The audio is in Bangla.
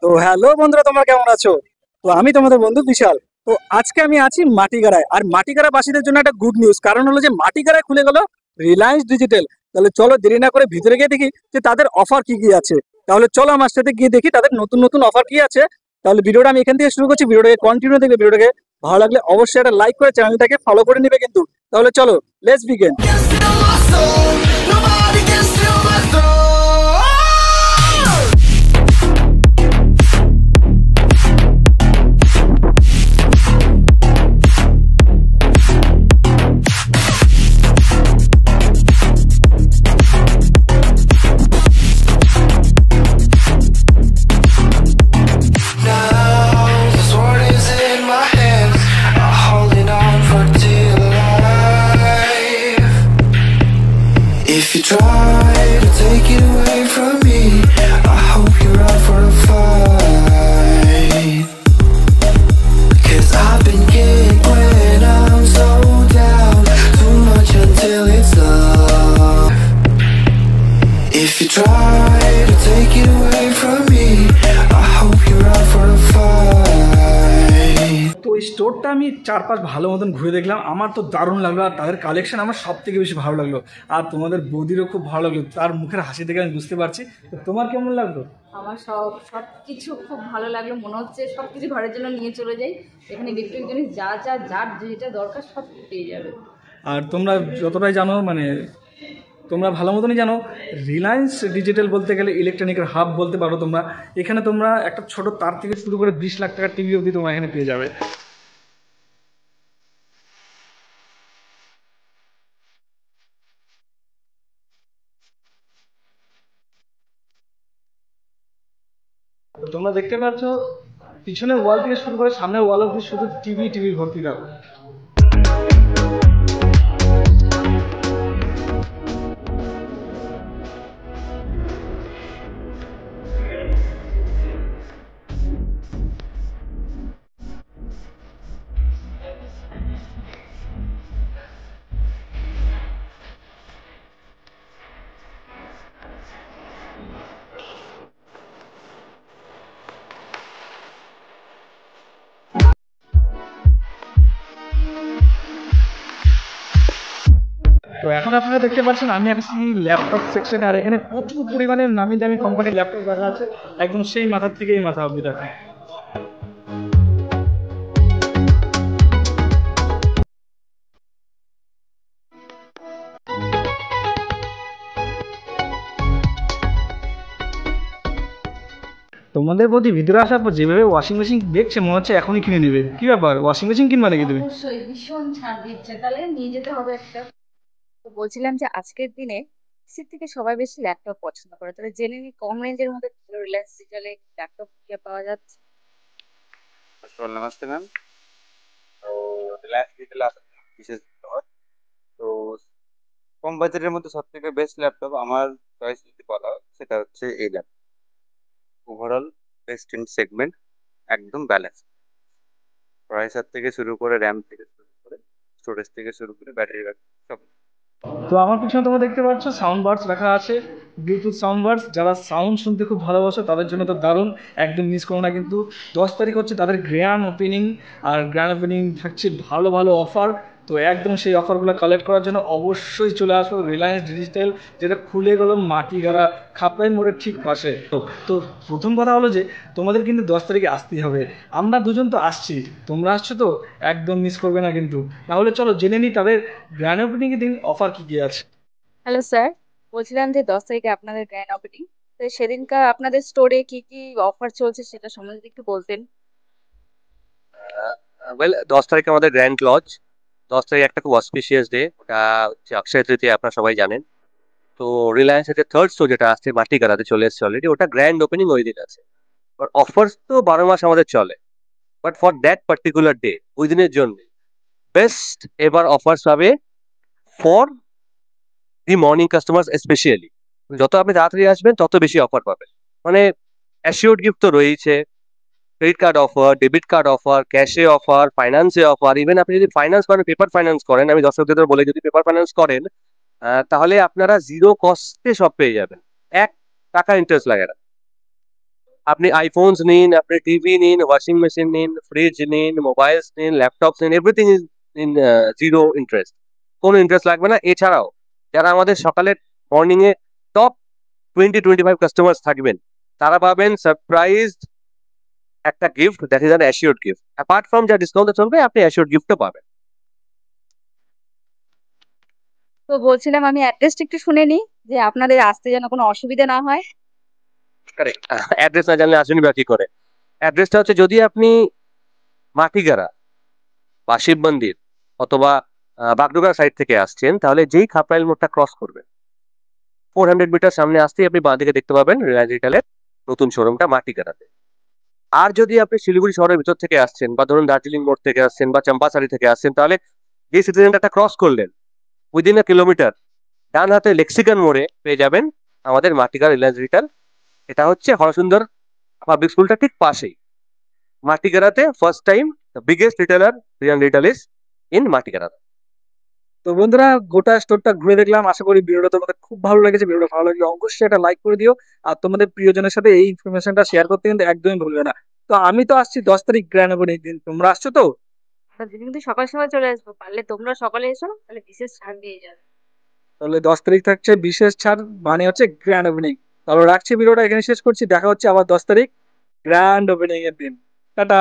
তো হ্যালো বন্ধুরা, তোমরা কেমন আছো? তো আমি তোমাদের বন্ধু বিশাল। তো আজকে আমি আছি মাটিগাড়ায়, আর মাটিগাড়া বাসীদের জন্য একটা গুড নিউজ, কারণ হলো যে মাটিগাড়ায় খুলে গেল রিলায়েন্স ডিজিটাল। তাহলে চলো দেরি না করে ভিতরে গিয়ে দেখি যে তাদের অফার কি কি আছে। তাহলে চলো আমার সাথে গিয়ে দেখি তাদের নতুন নতুন অফার কি আছে। তাহলে ভিডিওটা আমি এখান থেকে শুরু করছি, ভিডিওটাকে কন্টিনিউ দেখবে। ভিডিওটাকে ভালো লাগলে অবশ্যই একটা লাইক করে চ্যানেলটাকে ফলো করে নিবে কিন্তু। তাহলে চলো, let's begin. If you try to take it away from me, I hope you're out for a fight. 'Cause I've been kicked when I'm so down, too much until it's love. If you try to take it away from me, I hope you're out for a fight. তো এই স্টোরটা আমি চারপাশ ভালো মতন ঘুরে দেখলাম, আমার তো দারুণ লাগলো। আর তাদের কালেকশন আমার সব থেকে বেশি ভালো লাগলো, আর তোমাদের বৌদিরও খুব ভালো লাগলো, তার মুখের হাসি দেখে আমি বুঝতে পারছি। তো তোমার কেমন লাগলো? আমার সব কিছু খুব ভালো লাগলো, মনে হচ্ছে সব কিছু ঘরের জন্য নিয়ে চলে যাই। এখানে ইলেকট্রিক জিনিস যার যেটা দরকার সব পেয়ে যাবে। আর তোমরা যতটাই জানো, মানে তোমরা ভালো মতনই জানো, রিলায়েন্স ডিজিটাল বলতে গেলে ইলেকট্রনিকের হাব বলতে পারো তোমরা। এখানে তোমরা একটা ছোট তার থেকে শুরু করে 20 লাখ টাকার টিভি অবধি তোমরা এখানে পেয়ে যাবে। তোমরা দেখতে পাচ্ছ পিছনের ওয়াল থেকে শুরু করে সামনের ওয়াল অবধি শুধু টিভি ভর্তি রাখো। তো এখন আপনারা দেখতে পাচ্ছেন আমি আছি ল্যাপটপ সেকশনে, আর এখানে প্রচুর পরিমাণে নামি দামি কোম্পানির ল্যাপটপ রাখা আছে, একদম সেই মাথার থেকে এই মাথা অবধি রাখা। তোমাদের প্রতি ভিতরে আসার পর যেভাবে ওয়াশিং মেশিন দেখছে মনে হচ্ছে এখনই কিনে নেবে। কি ব্যাপার, ওয়াশিং মেশিন কিনবা নাকি তুমি? অবশ্যই ভীষণ ছাড় দিচ্ছে, তাহলে নিয়ে যেতে হবে একটা। তো বলছিলাম যে আজকের দিনে পিসির থেকে সবাই বেশি ল্যাপটপ পছন্দ করে, তাহলে জেনে নিই কম রেঞ্জের মধ্যে রিলায়েন্স ডিজিটালে ল্যাপটপ পাওয়া যাচ্ছে। नमस्ते मैम। তো রিলায়েন্স ডিজিটাল বিশেষ ধন্যবাদ। তো কম বাজেটের মধ্যে সব থেকে বেস্ট ল্যাপটপ আমার চয়েস যদি বলা হয়, সেটা হচ্ছে এই laptop. Overall best in segment, একদম ব্যালেন্স। প্রসেসর থেকে শুরু করে র্যাম থেকে শুরু করে স্টোরেজ থেকে শুরু করে ব্যাটারি ব্যাকআপ সব। তো আমার পিছনে তোমরা দেখতে পাচ্ছ সাউন্ড বার্ডস রাখা আছে, ব্লুটুথ সাউন্ড বার্ডস। যারা সাউন্ড শুনতে খুব ভালোবাসো তাদের জন্য তো দারুণ, একদম মিস করো না কিন্তু। 10 তারিখ হচ্ছে তাদের গ্র্যান্ড ওপেনিং, আর গ্র্যান্ড ওপেনিং থাকছে ভালো ভালো অফার। তো একদম সেই অফারগুলো কালেক্ট করার জন্য অবশ্যই চলে আসো রিলায়েন্স ডিজিটাল, যেটা খুলে গেল মাটিগাড়া খাপড়াই মোড়ের ঠিক পাশে। তো প্রথম কথা হলো যে তোমাদের কিন্তু 10 তারিখে আসতেই হবে। আমরা দুজন তো আসছি, তোমরা আসছো তো, একদম মিস করবে না কিন্তু। তাহলে চলো জেনে নিই তাদের গ্র্যান্ড ওপেনিং এর দিন অফার কি কি আছে। হ্যালো স্যার, বলছিলাম যে 10 তারিখে আপনাদের গ্র্যান্ড ওপেনিং, তো সেদিনকার আপনাদের স্টোরে কি কি অফার চলছে সেটা সম্বন্ধে একটু বলতেন। ওয়েল, 10 তারিখে আমাদের গ্র্যান্ড লঞ্চ। 10 তারিখ একটা খুব অসপিশিয়াস ডে, ওটা হচ্ছে অক্ষয় তৃতীয়া, আপনারা সবাই জানেন। তো রিলায়েন্সের যে থার্ড স্টোর যেটা আসছে মাটিগাড়াতে চলে এসেছে অলরেডি, ওটা গ্র্যান্ড ওপেনিং ওই দিন আছে। অফার্স তো 12 মাস আমাদের চলে, but for that particular day, ওই দিনের জন্য বেস্ট এবার অফার্স পাবে for the morning customers specially. যত আপনি তাড়াতাড়ি আসবেন তত বেশি অফার পাবেন। মানে অ্যাসিওর্ড গিফট তো রয়েছে, credit card offer, debit card offer, ক্যাশে অফার, ফাইন্যান্সে অফার। ইভেন আপনি যদি ফাইন্যান্স করেন, পেপার ফাইন্যান্স করেন, আমি দর্শকদের বলে, যদি পেপার ফাইন্যান্স করেন তাহলে আপনারা জিরো কস্টে সব পেয়ে যাবেন, 1 টাকা ইন্টারেস্ট লাগে না। আপনি আইফোনস নিন, আপনি টিভি নিন, ওয়াশিং মেশিন নিন, ফ্রিজ নিন, মোবাইলস নিন, ল্যাপটপস নিন, everything is in zero interest. কোনো ইন্টারেস্ট লাগবে না। এছাড়াও যারা আমাদের সকালের মর্নিং এ টপ 20-25 কাস্টমার্স থাকবেন, তারা পাবেন সারপ্রাইজ একটা gift, that is an assured gift. Apart from যা ডিসকাউন্টে চলবে, আপনি অ্যাসিওরড গিফটও পাবেন। তো বলছিলাম আমি অ্যাড্রেসটা একটু শুনে নিই, যে আপনাদের আসতে যেন কোনো অসুবিধা না হয়। কারেক্ট। অ্যাড্রেস না জানলে আসবেনই বা কি করে? অ্যাড্রেসটা হচ্ছে, যদি আপনি মাটিগাড়া বা শিব মন্দির অথবা বাগডোগরা সাইড থেকে আসছেন, তাহলে যেই খাপরাইল মোড়টা ক্রস করবেন, 400 মিটার সামনে আসতেই আপনি বাঁ দিকে দেখতে পাবেন রিলায়েন্স রিটেলের নতুন শোরুমটা মাটিগাড়াতে। আর যদি আপনি শিলিগুড়ি শহরের ভিতর থেকে আসছেন, বা ধরুন দার্জিলিং মোড় থেকে আসছেন বা চম্পাসারি থেকে আসছেন, তাহলে যে সিটি সেন্টারটা ক্রস করলেন, উইদিন এ কিলোমিটার ডান হাতে লেক্সিকান মোড়ে পেয়ে যাবেন আমাদের মাটিগাড়া রিলায়েন্স রিটেল। এটা হচ্ছে হরসুন্দর পাবলিক স্কুলটা ঠিক পাশেই। মাটিগাড়াতে first time the biggest retailer Reliance Retail is in Matigara. তো বন্ধুরা, গোটা স্টোরটা ঘুরে দেখলাম। আশা করি ভিডিওটা তোমাদের খুব ভালো লেগেছে। ভিডিওটা ভালো লাগলে অবশ্যই একটা লাইক করে দিও, আর তোমাদের প্রিয়জনের সাথে এই ইনফরমেশনটা শেয়ার করতে কিন্তু একদমই ভুলবে না। তো আমি তো আসছি 10 তারিখ গ্র্যান্ড ওপেনিং দিন, তোমরা আসছো তো? আমরা কিন্তু সকাল সকাল চলে আসবো, পারলে তোমরা সকালে এসো, তাহলে বিশেষ ছাড় দিয়ে যাবে। তাহলে 10 তারিখ থাকছে বিশেষ ছাড়, মানে হচ্ছে গ্র্যান্ড ওপেনিং। তাহলে রাখছি, ভিডিওটা এখানে শেষ করছি। দেখা হচ্ছে আবার 10 তারিখ গ্র্যান্ড ওপেনিং এর দিন। টাটা।